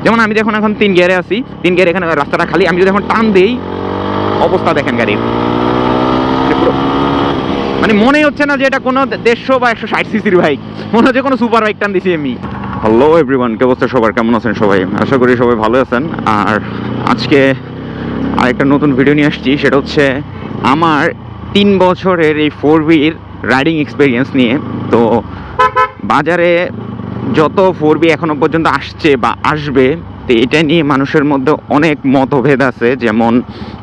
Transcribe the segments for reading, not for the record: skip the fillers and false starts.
যেমন আমি যখন এখন 3 গিয়ারে আছি, 3 গিয়ারে এখানে রাস্তাটা খালি, আমি যদি এখন টান দেই অবস্থা দেখেন গাড়ির, মানে মনেই হচ্ছে না যে এটা কোনো 150 বা 160 সিসির বাইক, মনে হচ্ছে কোনো সুপার বাইক টান দিছি আমি। হ্যালো এভরিওয়ান, কি অবস্থা সবার, কেমন আছেন সবাই? আশা করি সবাই ভালো আছেন। আর আজকে আরেকটা নতুন ভিডিও নিয়ে আসছি, সেটা হচ্ছে আমার 3 বছরের এই 4B'র রাইডিং এক্সপিরিয়েন্স নিয়ে। তো বাজারে যত 4B এখনো পর্যন্ত আসছে বা আসবে, তো এটা নিয়ে মানুষের মধ্যে অনেক মতভেদ আছে। যেমন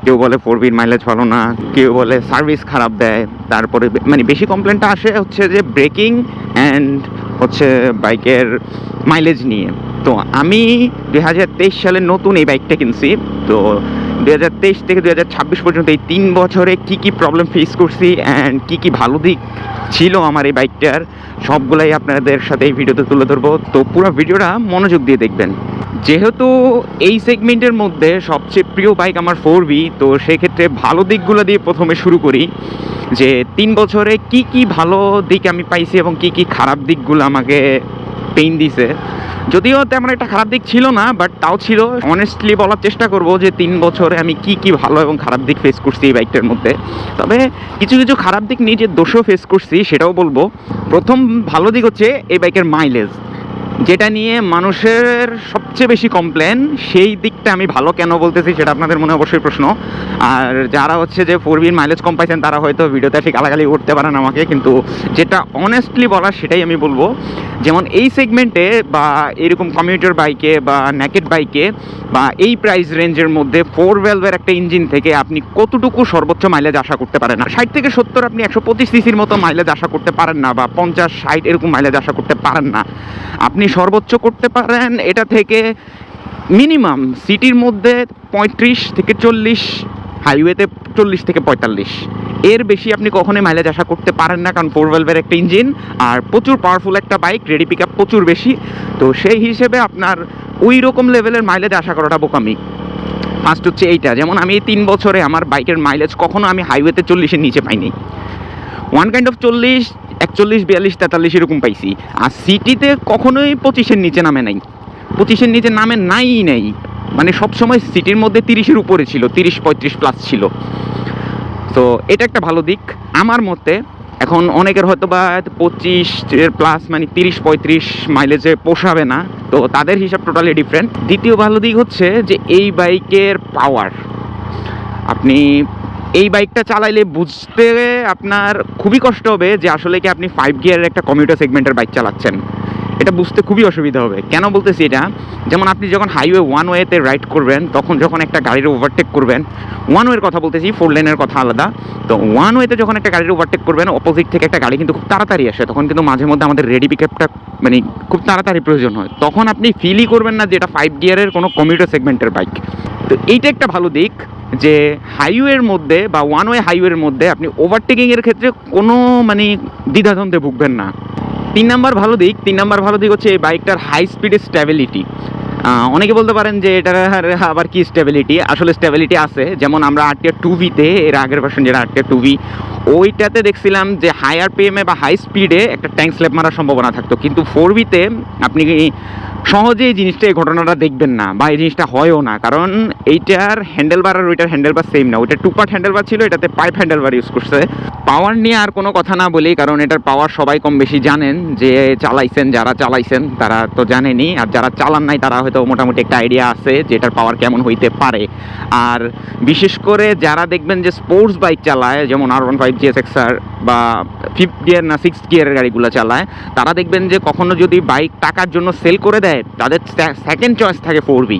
কেউ বলে 4B'র মাইলেজ ভালো না, কেউ বলে সার্ভিস খারাপ দেয়। তারপরে মানে বেশি কমপ্লেনটা আসে হচ্ছে যে ব্রেকিং অ্যান্ড হচ্ছে বাইকের মাইলেজ নিয়ে। তো আমি 2023 সালে নতুন এই বাইকটা কিনছি। তো 2023 থেকে 2026 পর্যন্ত এই 3 বছরে কি প্রবলেম ফেস করছি অ্যান্ড কি ভালো দিক ছিল আমার এই বাইকটার, সবগুলাই আপনাদের সাথে এই ভিডিওতে তুলে ধরবো। তো পুরো ভিডিওটা মনোযোগ দিয়ে দেখবেন। যেহেতু এই সেগমেন্টের মধ্যে সবচেয়ে প্রিয় বাইক আমার 4B, তো সেক্ষেত্রে ভালো দিকগুলো দিয়ে প্রথমে শুরু করি। যে 3 বছরে কি ভালো দিক আমি পাইছি এবং কি খারাপ দিকগুলো আমাকে পেইন দিছে। যদিও তেমন একটা খারাপ দিক ছিল না, বাট তাও ছিল। অনেস্টলি বলার চেষ্টা করব যে 3 বছরে আমি কি ভালো এবং খারাপ দিক ফেস করছি এই বাইকটার মধ্যে। তবে কিছু খারাপ দিক নিয়ে যে দোষও ফেস করছি সেটাও বলবো। প্রথম ভালো দিক হচ্ছে এই বাইকের মাইলেজ, যেটা নিয়ে মানুষের সবচেয়ে বেশি কমপ্লেন। সেই দিকটা আমি ভালো কেন বলতেছি সেটা আপনাদের মনে অবশ্যই প্রশ্ন। আর যারা হচ্ছে যে 4B'র মাইলেজ কম পাইছেন তারা হয়তো ভিডিওতে ঠিক গালাগালি করতে পারেন আমাকে, কিন্তু যেটা অনেস্টলি বলার সেটাই আমি বলবো। যেমন এই সেগমেন্টে বা এরকম কমিউটার বাইকে বা নেকেড বাইকে বা এই প্রাইস রেঞ্জের মধ্যে 4 ভ্যালভের একটা ইঞ্জিন থেকে আপনি কতটুকু সর্বোচ্চ মাইলেজ আশা করতে পারেন না? 60 থেকে 70 আপনি 125 সিসির মতো মাইলেজ আশা করতে পারেন না, বা 50-60 এরকম মাইলেজ আশা করতে পারেন না। আপনি সর্বোচ্চ করতে পারেন এটা থেকে মিনিমাম সিটির মধ্যে 35 থেকে 40, হাইওয়েতে 40 থেকে 45। এর বেশি আপনি কখনোই মাইলেজ আশা করতে পারেন না, কারণ 4 ভ্যালভের একটা ইঞ্জিন আর প্রচুর পাওয়ারফুল একটা বাইক, রেডি পিক আপ প্রচুর বেশি। তো সেই হিসেবে আপনার ওই রকম লেভেলের মাইলেজ আশা করাটা বোকামি। ফার্স্ট হচ্ছে এইটা। যেমন আমি এই 3 বছরে আমার বাইকের মাইলেজ কখনো আমি হাইওয়েতে 40-এর নিচে পাইনি। ওয়ান কাইন্ড অফ 40, 41, 42, 43 এরকম পাইছি। আর সিটিতে কখনোই 25-এর নিচে নামে নাই, 25-এর নিচে নামে নাই। মানে সবসময় সিটির মধ্যে 30-এর উপরে ছিল, 30-35 প্লাস ছিল। তো এটা একটা ভালো দিক আমার মতে। এখন অনেকের হয়তো বা 25-এর প্লাস মানে 30-35 মাইলেজে পোষাবে না, তো তাদের হিসাব টোটালি ডিফারেন্ট। দ্বিতীয় ভালো দিক হচ্ছে যে এই বাইকের পাওয়ার। আপনি এই বাইকটা চালাইলে বুঝতে আপনার খুবই কষ্ট হবে যে আসলে কি আপনি 5 গিয়ারের একটা কমিউটার সেগমেন্টের বাইক চালাচ্ছেন। এটা বুঝতে খুবই অসুবিধা হবে। কেন বলতেছি এটা? যেমন আপনি যখন হাইওয়ে 1 ওয়েতে রাইড করবেন, তখন যখন একটা গাড়ির ওভারটেক করবেন, 1 ওয়ের কথা বলতেছি, 4 লেনের কথা আলাদা। তো 1 ওয়েতে যখন একটা গাড়ির ওভারটেক করবেন, অপোজিট থেকে একটা গাড়ি কিন্তু খুব তাড়াতাড়ি আসে, তখন কিন্তু মাঝে মধ্যে আমাদের রেডি পিকআপটা মানে খুব তাড়াতাড়ি প্রয়োজন হয়। তখন আপনি ফিলই করবেন না যে এটা 5 গিয়ারের কোনো কমিউটার সেগমেন্টের বাইক। তো এইটা একটা ভালো দিক যে হাইওয়ের মধ্যে বা 1 ওয়ে হাইওয়ের মধ্যে আপনি ওভারটেকিংয়ের ক্ষেত্রে কোনো মানে দ্বিধাদ্বন্দ্বে ভুগবেন না। 3 নাম্বার ভালো দিক হচ্ছে এই বাইকটার হাই স্পিডের স্ট্যাবিলিটি। অনেকে বলতে পারেন যে এটার আবার কি স্ট্যাবিলিটি? আসলে স্ট্যাবিলিটি আছে। যেমন আমরা RTR 2V-তে, এর আগের ভার্সন যেটা RTR 2V, ওইটাতে দেখছিলাম যে হাই আরপিএমে বা হাই স্পিডে একটা ট্যাঙ্ক স্ল্যাপ মারার সম্ভাবনা থাকতো, কিন্তু 4B-তে আপনি সহজে এই জিনিসটা, এই ঘটনাটা দেখবেন না, বা এই জিনিসটা হয়ও না। কারণ এইটার হ্যান্ডেলবার আর ওইটার হ্যান্ডেলবার সেম না। ওইটা 2 পার্ট হ্যান্ডেলবার ছিল, এটাতে পাইপ হ্যান্ডেলবার ইউজ করছে। পাওয়ার নিয়ে আর কোনো কথা না বলি, কারণ এটার পাওয়ার সবাই কম বেশি জানেন, যে চালাইছেন, যারা চালাইছেন তারা তো জানেনই, আর যারা চালান নাই তারা হয়তো মোটামুটি একটা আইডিয়া আছে যে এটার পাওয়ার কেমন হইতে পারে। আর বিশেষ করে যারা দেখবেন যে স্পোর্টস বাইক চালায়, যেমন R15 GSX-R বা 5th গিয়ার না 6th গিয়ারের গাড়িগুলো চালায়, তারা দেখবেন যে কখনো যদি বাইক টাকার জন্য সেল করে দেয়, তাদের সেকেন্ড চয়েস থাকে 4B।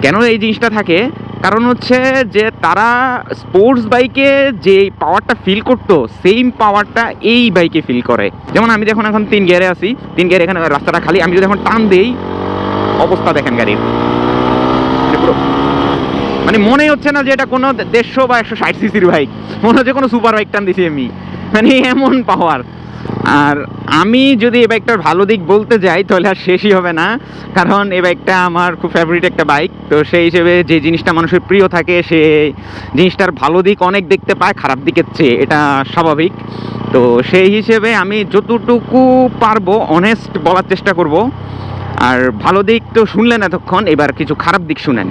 কেন এই জিনিসটা থাকে? কারণ হচ্ছে যে তারা স্পোর্টস বাইকে যে পাওয়ারটা ফিল করতো, সেম পাওয়ারটা এই বাইকে ফিল করে। যেমন আমি যখন এখন 3 গিয়ারে আছি, 3 গিয়ারে এখানে রাস্তাটা খালি, আমি যদি এখন টান দেই অবস্থা দেখেন গাড়ির, মানে মনেই হচ্ছে না যে এটা কোনো 150 বা 160 সিসির বাইক, মনে হচ্ছে কোনো সুপার বাইক টান দিছি আমি, মানে এমন পাওয়ার। আর আমি যদি এই বাইকটার ভালো দিক বলতে যাই তাহলে আর শেষই হবে না, কারণ এই বাইকটা আমার খুব ফেভারিট একটা বাইক। তো সেই হিসেবে যে জিনিসটা মানুষের প্রিয় থাকে, সে জিনিসটার ভালো দিক অনেক দেখতে পায় খারাপ দিকের চেয়ে, এটা স্বাভাবিক। তো সেই হিসেবে আমি যতটুকু পারবো অনেস্ট বলার চেষ্টা করব। আর ভালো দিক তো শুনলেন এতক্ষণ, এবার কিছু খারাপ দিক শুনেন।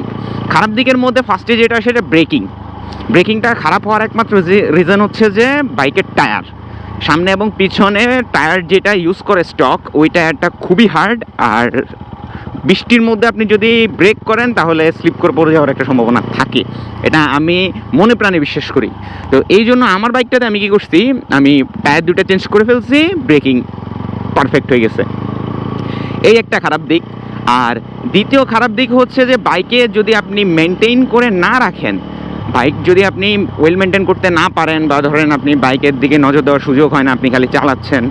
খারাপ দিকের মধ্যে ফার্স্টে যেটা সেটা ব্রেকিংটা খারাপ হওয়ার একমাত্র যে রিজন হচ্ছে যে বাইকের টায়ার, সামনে এবং পিছনে টায়ার যেটা ইউজ করে স্টক, ওই টায়ারটা খুবই হার্ড। আর বৃষ্টির মধ্যে আপনি যদি ব্রেক করেন তাহলে স্লিপ করে পড়ে যাওয়ার একটা সম্ভাবনা থাকে, এটা আমি মনে প্রাণে বিশ্বাস করি। তো এই জন্য আমার বাইকটাতে আমি কী করছি, আমি টায়ার দুটো চেঞ্জ করে ফেলছি, ব্রেকিং পারফেক্ট হয়ে গেছে। এই একটা খারাপ দিক। আর দ্বিতীয় খারাপ দিক হচ্ছে যে বাইকে যদি আপনি মেনটেন করে না রাখেন, বাইক যদি আপনি ওয়েল মেনটেন করতে না পারেন, বা ধরেন আপনি বাইকের দিকে নজর দেওয়ার সুযোগ হয় না, আপনি খালি চালাচ্ছেন,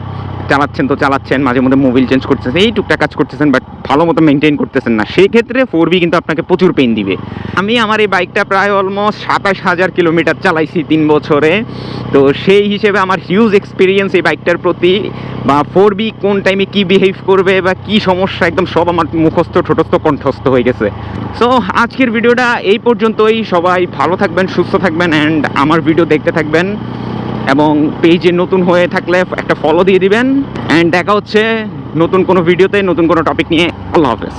মাঝে মধ্যে মোবিল চেঞ্জ করতেছেন, এই টুকটাক কাজ করতেছেন, বাট ভালো মতো মেনটেন করতেছেন না, সেই ক্ষেত্রে 4B কিন্তু আপনাকে প্রচুর পেইন দিবে। আমি আমার এই বাইকটা প্রায় অলমোস্ট 27,000 কিলোমিটার চালাইছি 3 বছরে। তো সেই হিসেবে আমার হিউজ এক্সপিরিয়েন্স এই বাইকটার প্রতি, বা 4B কোন টাইমে কী বিহেভ করবে বা কী সমস্যা, একদম সব আমার মুখস্থ ঠোঁটস্থ কণ্ঠস্থ হয়ে গেছে। সো আজকের ভিডিওটা এই পর্যন্তই। সবাই ভালো থাকবেন, সুস্থ থাকবেন, অ্যান্ড আমার ভিডিও দেখতে থাকবেন, এবং পেজে নতুন হয়ে থাকলে একটা ফলো দিয়ে দিবেন। অ্যান্ড দেখা হচ্ছে নতুন কোনো ভিডিওতে, নতুন কোনো টপিক নিয়ে। আল্লাহ হাফেজ।